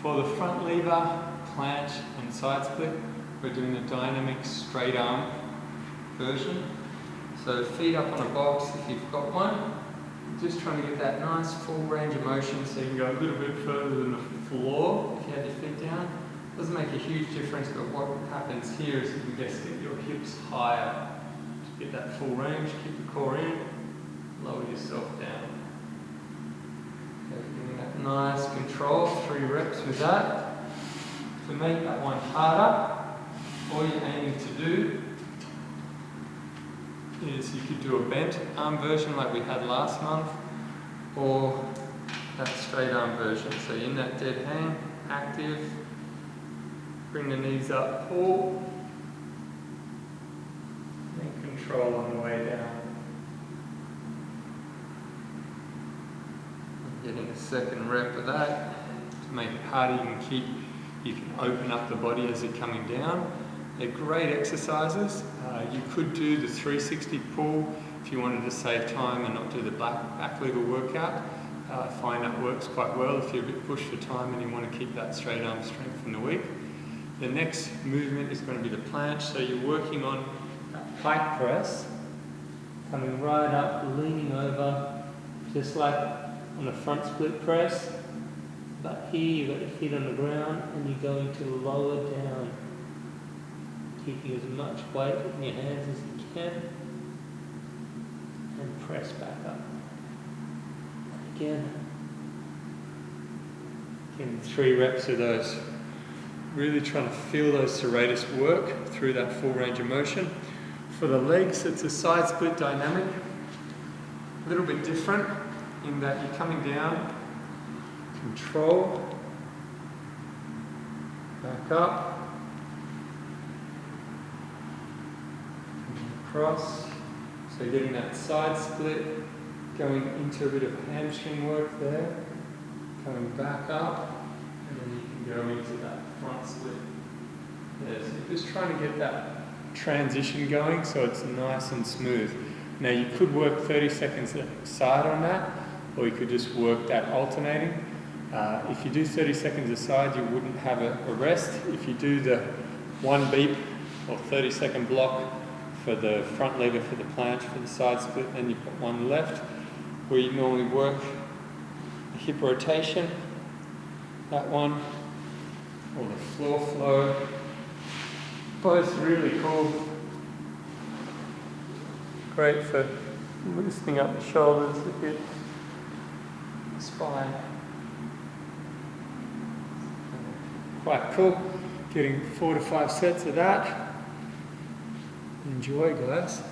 For the front lever, planche and side split, we're doing the dynamic straight arm version. So feet up on a box if you've got one. Just trying to get that nice full range of motion so you can go a little bit further than the floor if you have your feet down. Doesn't make a huge difference, but what happens here is you can just get your hips higher. To get that full range, keep the core in, lower yourself down. Okay, giving that nice control, 3 reps with that. To make that one harder, all you're aiming to do is you could do a bent arm version like we had last month, or that straight arm version. So you're in that dead hang, active, bring the knees up, pull, and control on the way down. Getting a second rep of that. To make it harder, you can open up the body as you're coming down. They're great exercises. You could do the 360 pull if you wanted to save time and not do the back lever workout. I find that works quite well if you're a bit pushed for time and you want to keep that straight arm strength in the week. The next movement is going to be the planche. So you're working on that pike press, coming right up, leaning over, just like on a front split press. But here you've got your feet on the ground and you're going to lower down, keeping as much weight in your hands as you can, and press back up. Again, 3 reps of those. Really trying to feel those serratus work through that full range of motion. For the legs, it's a side split dynamic. A little bit different in that you're coming down, control, back up, across. So you're getting that side split, going into a bit of hamstring work there, coming back up, and then you can go into that front split. Yeah, so you're just trying to get that transition going so it's nice and smooth. Now you could work 30 seconds aside on that, or you could just work that alternating. If you do 30 seconds aside, you wouldn't have a rest. If you do the 1 beep or 30-second block for the front lever, for the planche, for the side split, then you've got 1 left, where you normally work the hip rotation, that one, or the floor flow. Both really cool. Great for loosening up the shoulders, the hips, the spine. Quite cool. Getting 4 to 5 sets of that. Enjoy, guys.